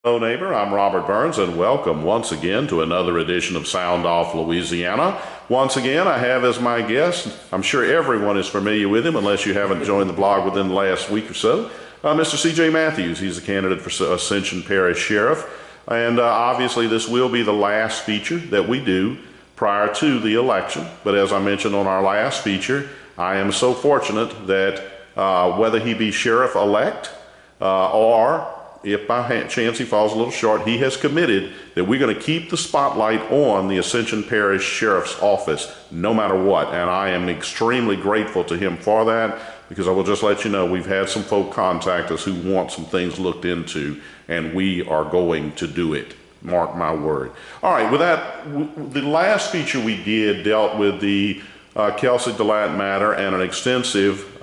Hello, neighbor. I'm Robert Burns, and welcome once again to another edition of Sound Off Louisiana. Once again, I have as my guest, I'm sure everyone is familiar with him unless you haven't joined the blog within the last week or so, Mr. C.J. Matthews. He's a candidate for Ascension Parish Sheriff, and obviously this will be the last feature that we do prior to the election. But as I mentioned on our last feature, I am so fortunate that whether he be sheriff-elect or if by chance he falls a little short, he has committed that we're going to keep the spotlight on the Ascension Parish Sheriff's Office no matter what. And I am extremely grateful to him for that, because I will just let you know we've had some folk contact us who want some things looked into, and we are going to do it. Mark my word. All right, with that, the last feature we did dealt with the Kelsey DeLatte matter and an extensive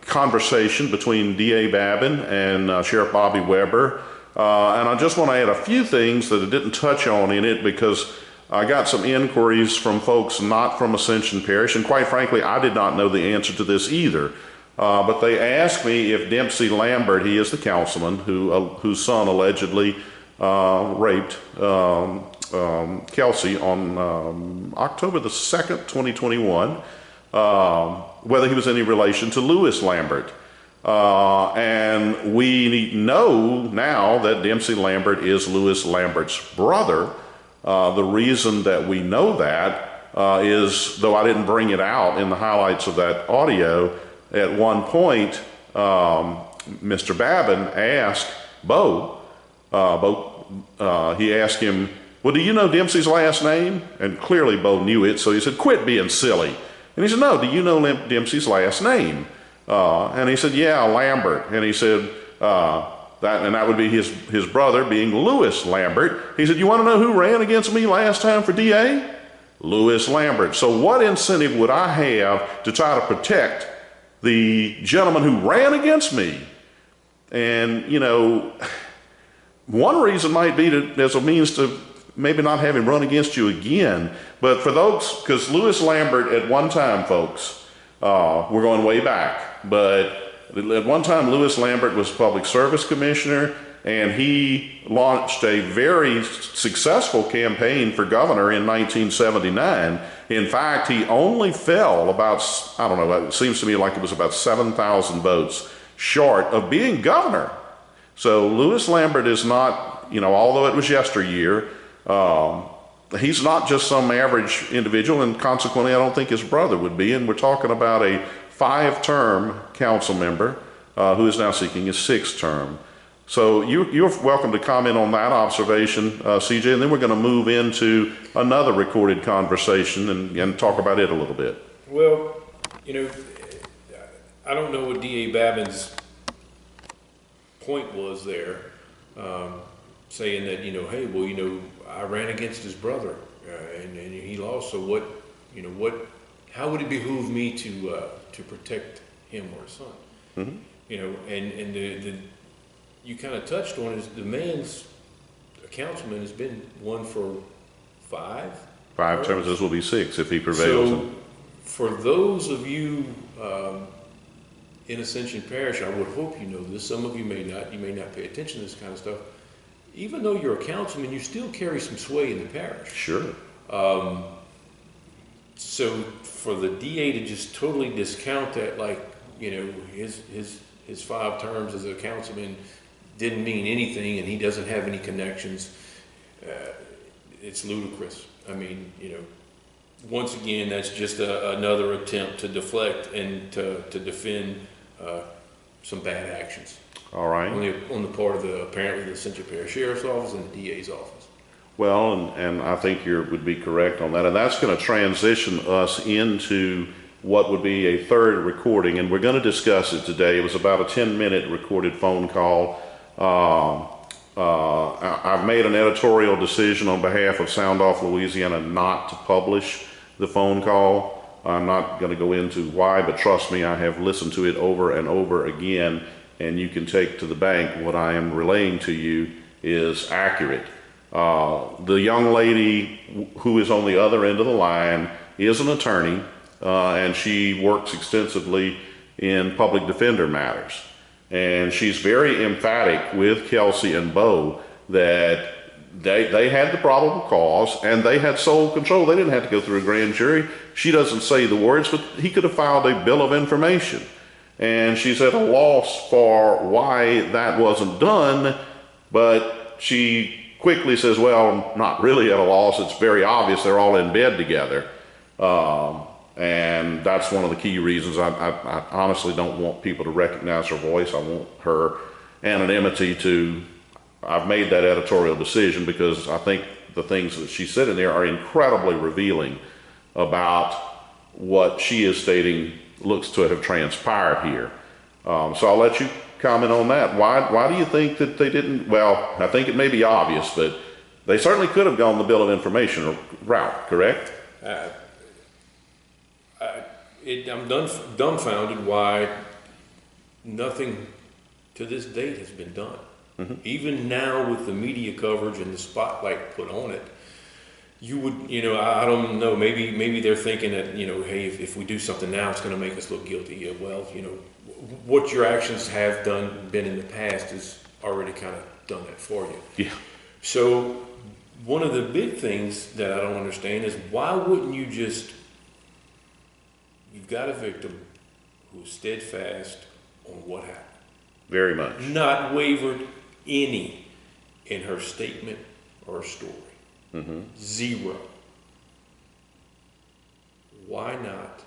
conversation between D.A. Babin and Sheriff Bobby Weber. And I just want to add a few things that I didn't touch on in it, because I got some inquiries from folks not from Ascension Parish, and quite frankly, I did not know the answer to this either. But they asked me if Dempsey Lambert, he is the councilman whose son allegedly raped Kelsey on October the 2nd, 2021, whether he was any relation to Lewis Lambert. And we know now that Dempsey Lambert is Lewis Lambert's brother. The reason that we know that is, though I didn't bring it out in the highlights of that audio, at one point, Mr. Babin asked he asked him, well, do you know Dempsey's last name? And clearly Bo knew it, so he said, quit being silly. And he said, no, do you know Dempsey's last name? And he said, yeah, Lambert. And he said, that would be his brother being Lewis Lambert. He said, you want to know who ran against me last time for DA? Lewis Lambert. So what incentive would I have to try to protect the gentleman who ran against me? And, you know, one reason might be that there's a means to maybe not have him run against you again. But for those, because Lewis Lambert at one time, folks, we're going way back, but at one time Lewis Lambert was public service commissioner, and he launched a very successful campaign for governor in 1979. In fact, he only fell about, I don't know, it seems to me like it was about 7,000 votes short of being governor. So Lewis Lambert is not, you know, although it was yesteryear, he's not just some average individual, and consequently I don't think his brother would be. And we're talking about a 5-term council member who is now seeking his 6th term. So you're welcome to comment on that observation, CJ, and then we're going to move into another recorded conversation and talk about it a little bit. Well, you know, I don't know what D.A. Babin's point was there, saying that, you know, hey, well, you know, I ran against his brother and he lost. So what, you know, how would it behoove me to protect him or his son? Mm-hmm. You know, and the you kind of touched on is the man's a councilman has been one for 5 terms. This will be 6 if he prevails. So for those of you in Ascension Parish, I would hope you know this. Some of you may not. You may not pay attention to this kind of stuff. Even though you're a councilman, you still carry some sway in the parish. Sure. So for the DA to just totally discount that, like, you know, his 5 terms as a councilman didn't mean anything, and he doesn't have any connections, it's ludicrous. I mean, you know, once again, that's just another attempt to deflect and to defend some bad actions. All right. On the part of apparently the Ascension Parish Sheriff's Office and the DA's office. Well, and I think you would be correct on that. And that's going to transition us into what would be a 3rd recording, and we're going to discuss it today. It was about a 10-minute recorded phone call. I've made an editorial decision on behalf of Sound Off Louisiana not to publish the phone call. I'm not going to go into why, but trust me, I have listened to it over and over again, and you can take to the bank what I am relaying to you is accurate. The young lady who is on the other end of the line is an attorney, and she works extensively in public defender matters. And she's very emphatic with Kelsey and Bo that they had the probable cause and they had sole control. They didn't have to go through a grand jury. She doesn't say the words, but he could have filed a bill of information. And she's at a loss for why that wasn't done, but she quickly says, well, I'm not really at a loss. It's very obvious they're all in bed together. And that's one of the key reasons I honestly don't want people to recognize her voice. I want her anonymity to, I've made that editorial decision because I think the things that she said in there are incredibly revealing about what she is stating looks to have transpired here. So I'll let you comment on that. Why do you think that they didn't? Well, I think it may be obvious, but they certainly could have gone the bill of information route, correct? I'm dumbfounded why nothing to this date has been done. Mm-hmm. Even now with the media coverage and the spotlight put on it, you would, I don't know, maybe they're thinking that, hey, if we do something now, it's going to make us look guilty. Yeah, well, what your actions have been in the past has already kind of done that for you. Yeah. So one of the big things that I don't understand is why wouldn't you you've got a victim who's steadfast on what happened. Very much. Not wavered any in her statement or story. Mm-hmm. Zero. Why not?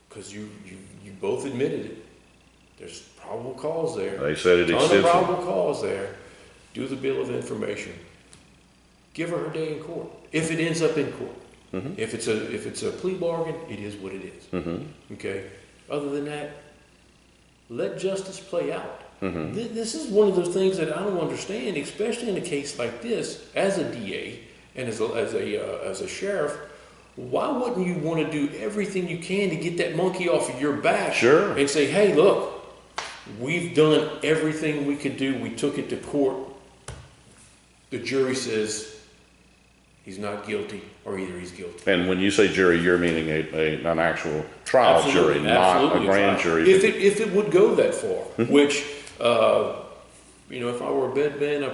Because you both admitted it. There's probable cause there. They said it extensively. extensively. Probable cause there. Do the bill of information. Give her day in court. If it ends up in court. Mm-hmm. If it's a plea bargain, it is what it is. Mm-hmm. Okay. Other than that, let justice play out. Mm-hmm. This is one of those things that I don't understand, especially in a case like this. As a DA and as a sheriff, why wouldn't you want to do everything you can to get that monkey off of your back? Sure. And say, hey, look, we've done everything we could do. We took it to court. The jury says he's not guilty, or either he's guilty. And when you say jury, you're meaning an actual trial absolutely, jury, not a grand jury. If it would go that far, which if I were a bedman, I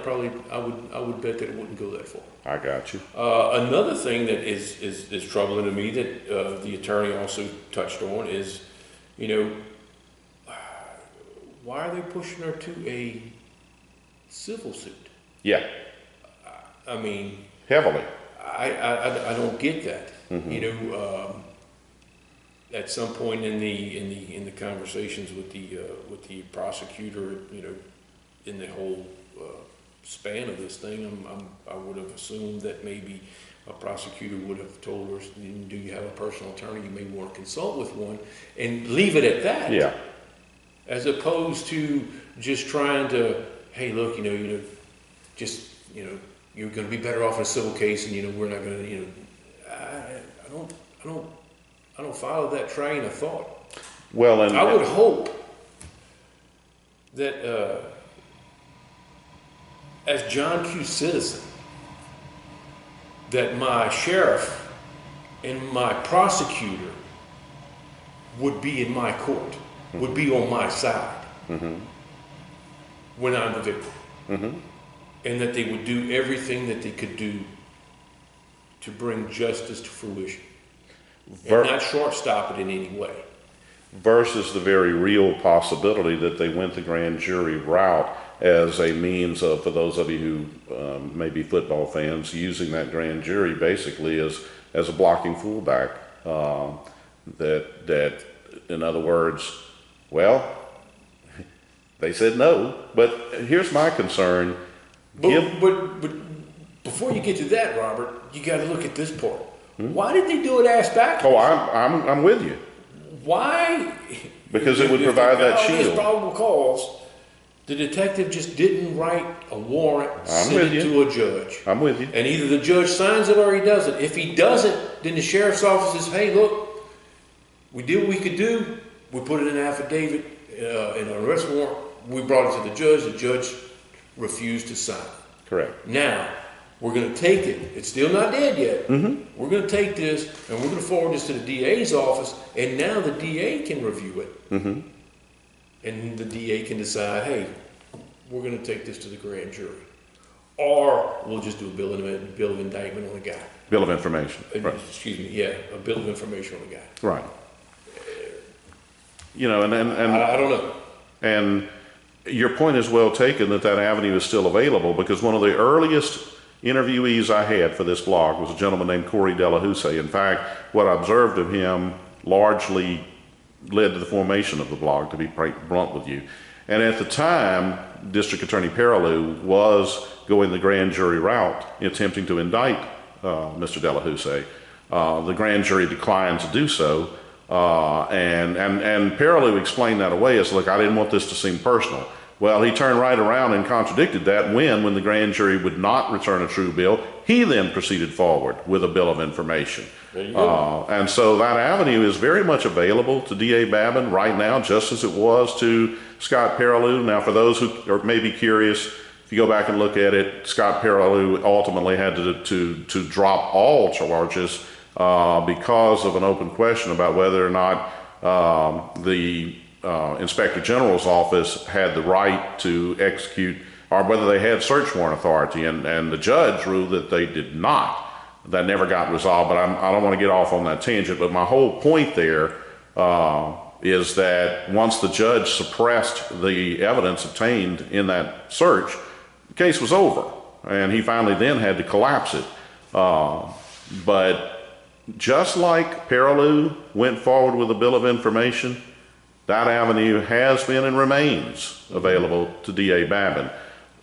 would bet that it wouldn't go that far. I got you. Another thing that is troubling to me that the attorney also touched on is, why are they pushing her to a civil suit? Yeah. I mean, heavily. I don't get that. Mm-hmm. At some point in the conversations with the prosecutor, in the whole span of this thing, I would have assumed that maybe a prosecutor would have told her, do you have a personal attorney? You may want to consult with one, and leave it at that. Yeah. As opposed to just trying to, hey, look, you're going to be better off in a civil case, and we're not going to, I don't follow that train of thought. Well, and I would hope that as John Q. Citizen, that my sheriff and my prosecutor would be in my court, mm-hmm. would be on my side mm-hmm. when I'm the victim. Mm-hmm. And that they would do everything that they could do to bring justice to fruition. And not short-stop it in any way. Versus the very real possibility that they went the grand jury route as a means of, for those of you who may be football fans, using that grand jury basically as a blocking fullback. That, in other words, well, they said no. But here's my concern. But before you get to that, Robert, you got to look at this part. Why did they do it ass backwards? Oh, I'm with you. Why? Because it would provide that shield. If probable cause, the detective just didn't write a warrant, send it to a judge. I'm with you. And either the judge signs it or he doesn't. If he doesn't, then the sheriff's office says, hey, look, we did what we could do. We put it in an affidavit, in an arrest warrant. We brought it to the judge. The judge refused to sign it. Correct. Now, we're going to take it. It's still not dead yet. Mm-hmm. We're going to take this and we're going to forward this to the DA's office, and now the DA can review it. Mm-hmm. and the DA can decide, hey, we're going to take this to the grand jury, or we'll just do a bill of indictment on the guy. Bill of information. Right. Excuse me, yeah, a bill of information on the guy. Right. You know, and I don't know. And your point is well taken that avenue is still available, because one of the earliest interviewees I had for this blog was a gentleman named Corey Delahousse. In fact, what I observed of him largely led to the formation of the blog, to be blunt with you. And at the time, District Attorney Perilloux was going the grand jury route, attempting to indict Mr. Delahousse. The grand jury declined to do so, and Perilloux explained that away as, look, I didn't want this to seem personal. Well, he turned right around and contradicted that when the grand jury would not return a true bill, he then proceeded forward with a bill of information. There you go. And so that avenue is very much available to D.A. Babin right now, just as it was to Scott Perilloux. Now, for those who are maybe curious, if you go back and look at it, Scott Perilloux ultimately had to drop all charges because of an open question about whether or not the Inspector General's office had the right to execute, or whether they had search warrant authority, and the judge ruled that they did not. That never got resolved, but I don't want to get off on that tangent. But my whole point there is that once the judge suppressed the evidence obtained in that search, the case was over, and he finally then had to collapse it. But just like Perilloux went forward with a bill of information, that avenue has been and remains available to D.A. Babin.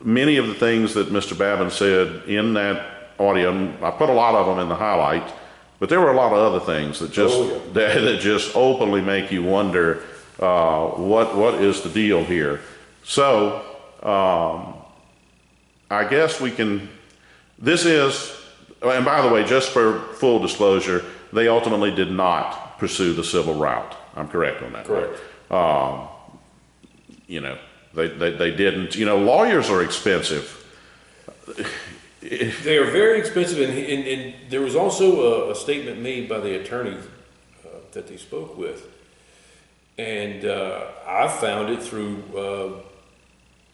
Many of the things that Mr. Babin said in that audio, and I put a lot of them in the highlight, but there were a lot of other things that just that just openly make you wonder what is the deal here. So I guess we can. This is, and by the way, just for full disclosure, they ultimately did not pursue the civil route. I'm correct on that. Correct. You know, they didn't. You know, lawyers are expensive. They are very expensive, and there was also a statement made by the attorney that they spoke with, and I found it through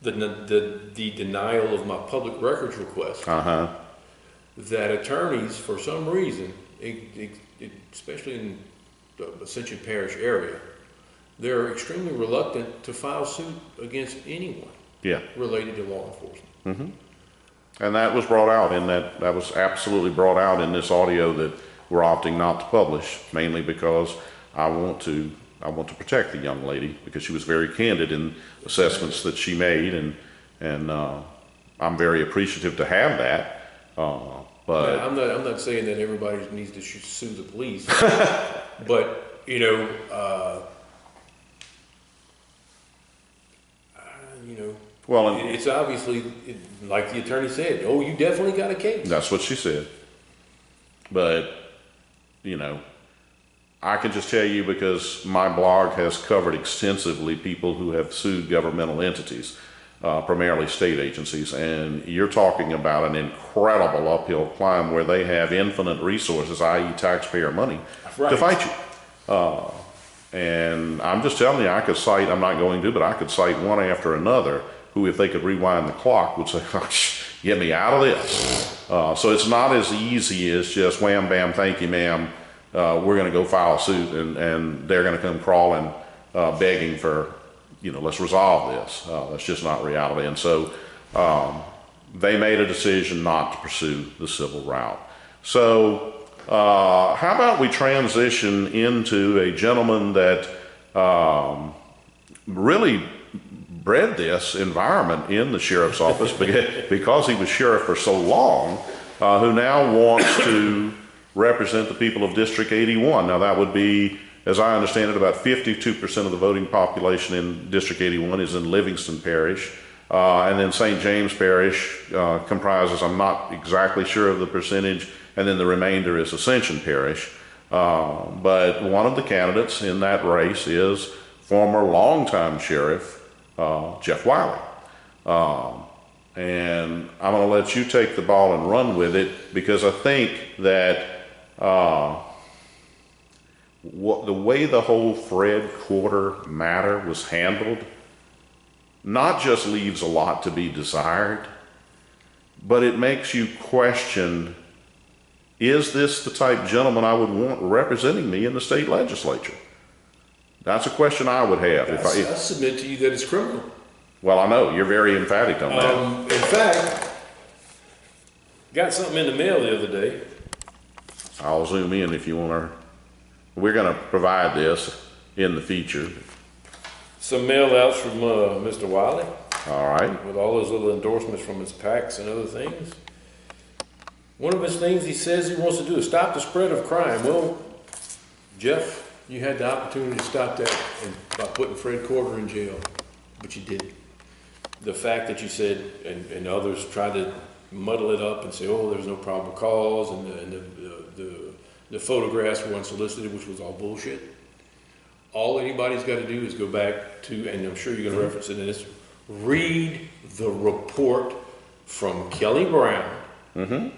the denial of my public records request. That attorneys, for some reason, especially in the Ascension Parish area, they're extremely reluctant to file suit against anyone related to law enforcement. And that was brought out in that was absolutely brought out in this audio that we're opting not to publish, mainly because I want to protect the young lady, because she was very candid in assessments that she made, and I'm very appreciative to have that. But I'm not saying that everybody needs to sue the police, but you know, well, it's obviously, like the attorney said, oh, you definitely got a case. That's what she said. But, you know, I can just tell you, because my blog has covered extensively people who have sued governmental entities, primarily state agencies, and you're talking about an incredible uphill climb where they have infinite resources, i.e. taxpayer money, to fight you. And I'm just telling you, I could cite, I'm not going to, but I could cite one after another who, if they could rewind the clock, would say, oh, get me out of this. So it's not as easy as just wham, bam, thank you, ma'am. We're going to go file a suit, and they're going to come crawling, begging for, let's resolve this. That's just not reality. And so they made a decision not to pursue the civil route. So how about we transition into a gentleman that really bred this environment in the sheriff's office because he was sheriff for so long, who now wants to represent the people of District 81. Now that would be, as I understand it, about 52% of the voting population in District 81 is in Livingston Parish. And then St. James Parish comprises, I'm not exactly sure of the percentage, and then the remainder is Ascension Parish. But one of the candidates in that race is former longtime sheriff Jeff Wiley. And I'm going to let you take the ball and run with it, because I think that the way the whole Fred Quarter matter was handled not just leaves a lot to be desired, but it makes you question, is this the type gentleman I would want representing me in the state legislature? That's a question I would have. I submit to you that it's criminal. Well, I know, you're very emphatic on that. In fact, got something in the mail the other day. I'll zoom in if you want to. We're going to provide this in the feature. Some mail outs from Mr. Wiley. All right. With all those little endorsements from his PACs and other things. One of his things he says he wants to do is stop the spread of crime. Well, Jeff, you had the opportunity to stop that by putting Fred Quarter in jail, but you didn't. The fact that you said, and others tried to muddle it up and say, oh, there's no probable cause, and the photographs were unsolicited, which was all bullshit. All anybody's got to do is go back to, and I'm sure you're going to reference it in this, read the report from Kelly Brown. Mm-hmm.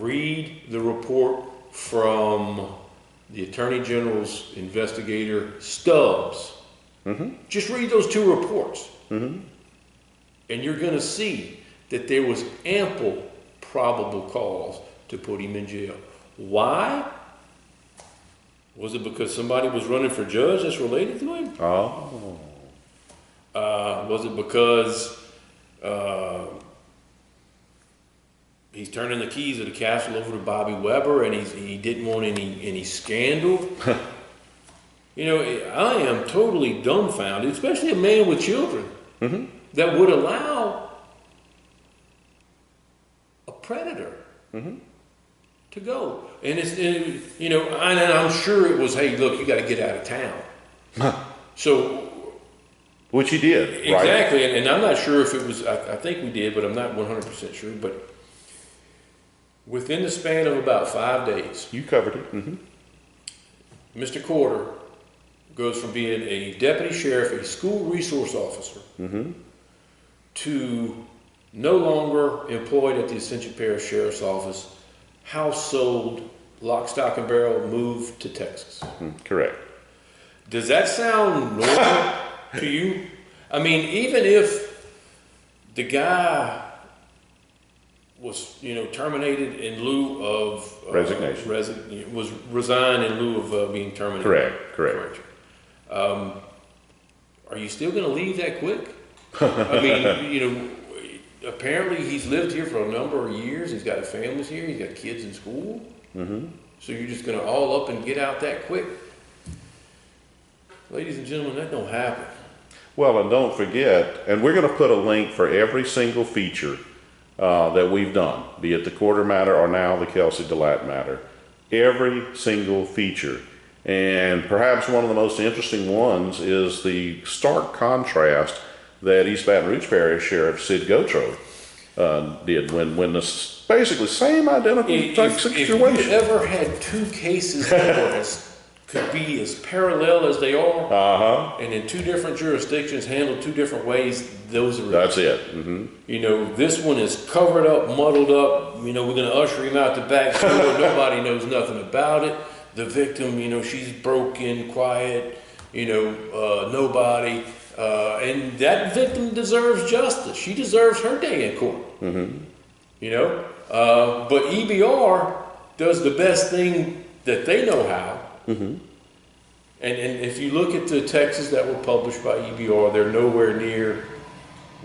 Read the report from the Attorney General's investigator, Stubbs. Mm-hmm. Just read those two reports. Mm-hmm. And you're going to see that there was ample probable cause to put him in jail. Why? Was it because somebody was running for judge that's related to him? Oh. Was it because he's turning the keys of the castle over to Bobby Weber and he didn't want any scandal? You know, I am totally dumbfounded, especially a man with children, Mm-hmm. that would allow a predator Mm-hmm. to go. And you know, and I'm sure it was, hey, look, you got to get out of town. So, which he did, exactly, right? and I'm not sure if it was, I think we did, but I'm not 100% sure. But within the span of about 5 days, You covered it. Mm-hmm. Mr. Quarter goes from being a deputy sheriff, a school resource officer, Mm-hmm. to no longer employed at the Ascension Parish Sheriff's Office, house sold, lock, stock, and barrel, moved to Texas. Correct. Does that sound normal to you? I mean, even if the guy was, you know, terminated in lieu of Resignation. Was resigned in lieu of being terminated. Correct. Are you still going to leave that quick? I mean, you know, apparently he's lived here for a number of years. He's got a family here. He's got kids in school. Mm-hmm. So you're just going to all up and get out that quick? Ladies and gentlemen, that don't happen. Well, and don't forget, and we're going to put a link for every single feature that we've done, be it the Quarter matter or now the Kelsey DeLatte matter. Every single feature. And perhaps one of the most interesting ones is the stark contrast that East Baton Rouge Parish Sheriff Sid Gotro did when this basically same identical situation. If you ever had two cases that could be as parallel as they are, and in two different jurisdictions handled two different ways, those are That's it. Mm-hmm. You know, this one is covered up, muddled up. You know, we're going to usher him out the back door. Nobody knows nothing about it. The victim, you know, she's broken, quiet, you know, nobody. And that victim deserves justice. She deserves her day in court. Mm-hmm. You know? But EBR does the best thing that they know how. Mm-hmm. And if you look at the texts that were published by EBR, they're nowhere near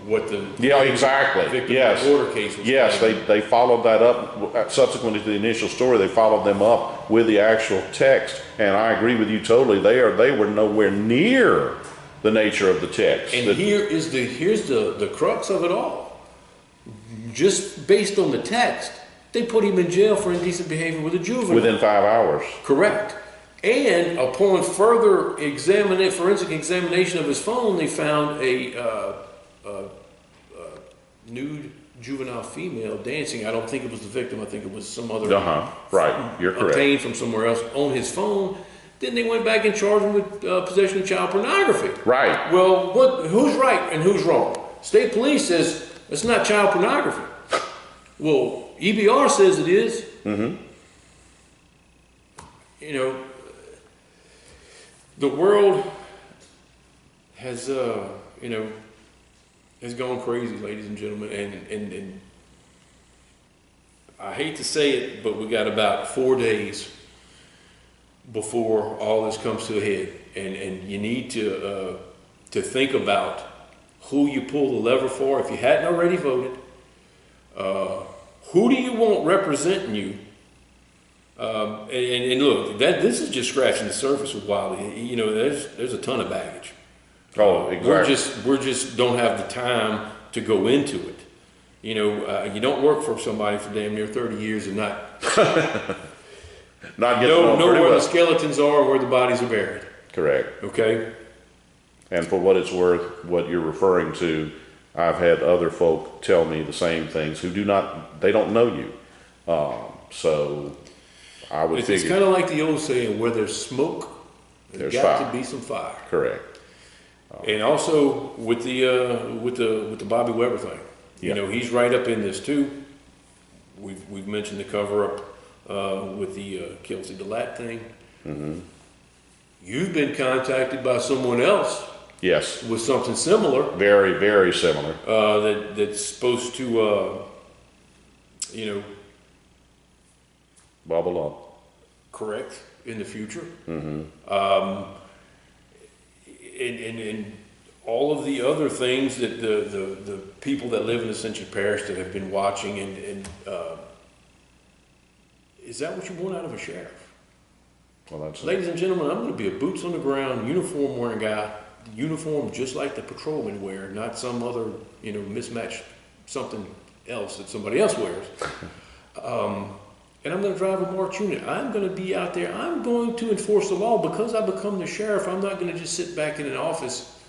what the victim order case was. Yes, they followed that up subsequently to the initial story. They followed them up with the actual text, and I agree with you totally. They were nowhere near the nature of the text. And here's the crux of it all. Just based on the text, they put him in jail for indecent behavior with a juvenile within 5 hours. Correct. And upon further forensic examination of his phone, they found a nude juvenile female dancing. I don't think it was the victim. I think it was some other. Right. You're correct. Obtained from somewhere else on his phone. Then they went back and charged him with possession of child pornography. Right. Well, who's right and who's wrong? State police says it's not child pornography. Well, EBR says it is. Mm-hmm. You know, The world has, you know, has gone crazy, ladies and gentlemen, and I hate to say it, but we got about 4 days before all this comes to a head, and you need to think about who you pull the lever for. If you hadn't already voted, who do you want representing you? And look, this is just scratching the surface with Wiley. You know, there's a ton of baggage. Oh, exactly. We're just don't have the time to go into it. You know, you don't work for somebody for damn near 30 years and not Not get to know where well. the skeletons are or where the bodies are buried. Correct. Okay? And for what it's worth, what you're referring to, I've had other folk tell me the same things who they don't know you. So I would It's figure. kind of like the old saying, where there's smoke, there's got fire. to be some fire. Correct. And also with the Bobby Weber thing, Yeah. you know, he's right up in this too. We've mentioned the cover up with the Kelsey DeLatte thing. Mm-hmm. You've been contacted by someone else Yes. with something similar Very, very similar. that's supposed to, you know, Bubble up. correct in the future. Mm-hmm. And all of the other things that the people that live in Ascension Parish that have been watching and is that what you want out of a sheriff? Well, that's Ladies and gentlemen, I'm going to be a boots on the ground, uniform wearing guy, uniform just like the patrolmen wear, not some other, you know, mismatched something else that somebody else wears. And I'm going to drive a march unit. I'm going to be out there. I'm going to enforce the law because I become the sheriff. I'm not going to just sit back in an office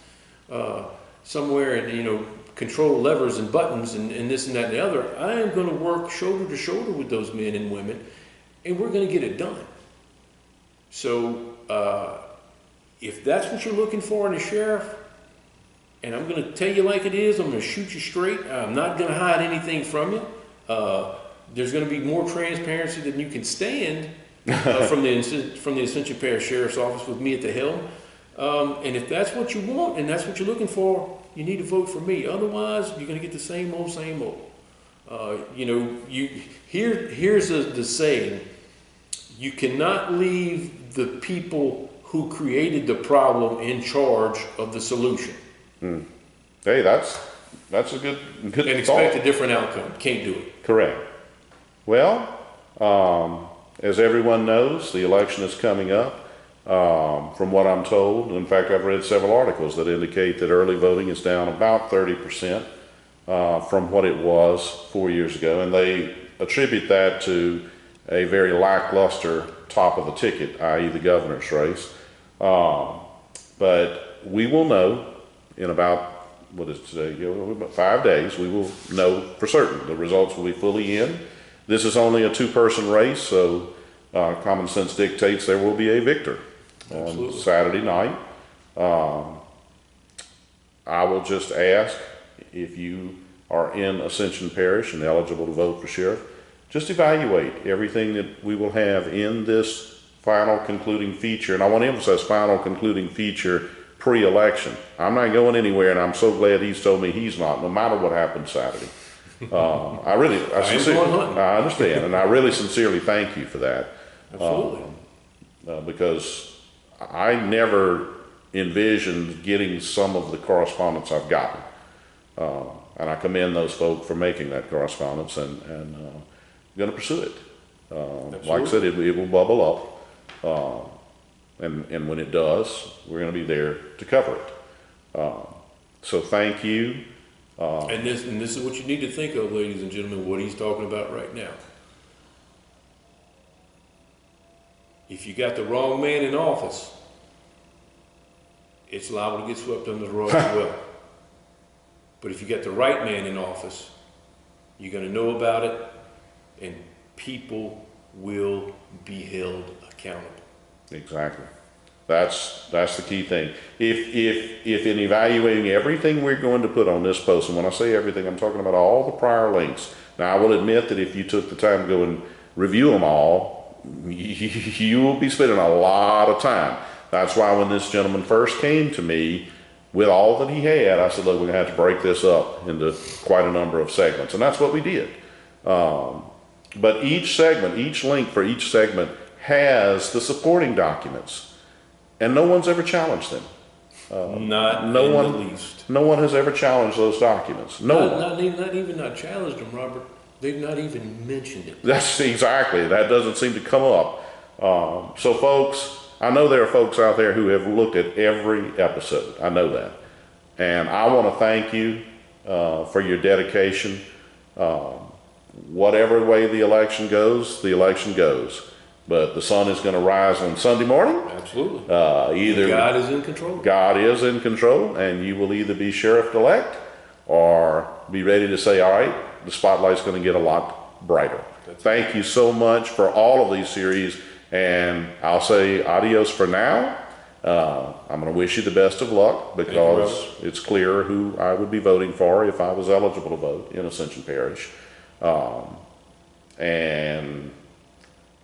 somewhere and, you know, control levers and buttons and this and that and the other. I am going to work shoulder to shoulder with those men and women, and we're going to get it done. So if that's what you're looking for in a sheriff, and I'm going to tell you like it is, I'm going to shoot you straight. I'm not going to hide anything from you. There's going to be more transparency than you can stand from the Ascension Parish Sheriff's Office with me at the helm. And if that's what you want and that's what you're looking for, you need to vote for me. Otherwise, you're going to get the same old, same old. You know, here's the saying: you cannot leave the people who created the problem in charge of the solution. Hey, that's a good And expect a different outcome. Can't do it. Correct. Well, as everyone knows, the election is coming up. From what I'm told, in fact, I've read several articles that indicate that early voting is down about 30% from what it was 4 years ago, and they attribute that to a very lackluster top of the ticket, i.e. the governor's race. But we will know in about, what is today, about 5 days, we will know for certain. The results will be fully in. This is only a two-person race, so common sense dictates there will be a victor on Saturday night. I will just ask, if you are in Ascension Parish and eligible to vote for sheriff, just evaluate everything that we will have in this final concluding feature. And I want to emphasize final concluding feature pre-election. I'm not going anywhere, and I'm so glad he's told me he's not, no matter what happens Saturday. I understand, and I really sincerely thank you for that. Absolutely. Because I never envisioned getting some of the correspondence I've gotten. And I commend those folk for making that correspondence, and going to pursue it. Like I said, it will bubble up. And when it does, we're going to be there to cover it. So thank you. And this is what you need to think of, ladies and gentlemen, what he's talking about right now. If you got the wrong man in office, it's liable to get swept under the rug as well. But if you got the right man in office, you're going to know about it, and people will be held accountable. Exactly. That's the key thing. If in evaluating everything we're going to put on this post, and when I say everything, I'm talking about all the prior links. Now, I will admit that if you took the time to go and review them all, you will be spending a lot of time. That's why when this gentleman first came to me with all that he had, I said, look, we're going to have to break this up into quite a number of segments. And that's what we did. But each segment, each link for each segment has the supporting documents. And no one's ever challenged them. Not no in one, the least. No one has ever challenged those documents. No one. Not even not challenged them, Robert. They've not even mentioned it. That's exactly. That doesn't seem to come up. So folks, I know there are folks out there who have looked at every episode. I know that. And I want to thank you for your dedication. Whatever way the election goes, the election goes. But the sun is going to rise on Sunday morning. Absolutely. Either God is in control. God is in control, and you will either be sheriff-elect or be ready to say, all right, the spotlight's going to get a lot brighter. Thank you so much for all of these series, and I'll say adios for now. I'm going to wish you the best of luck because it's clear who I would be voting for if I was eligible to vote in Ascension Parish. And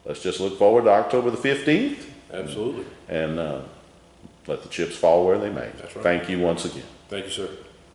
let's just look forward to October the 15th. Absolutely. And let the chips fall where they may. That's right. Thank you once again. Thank you, sir.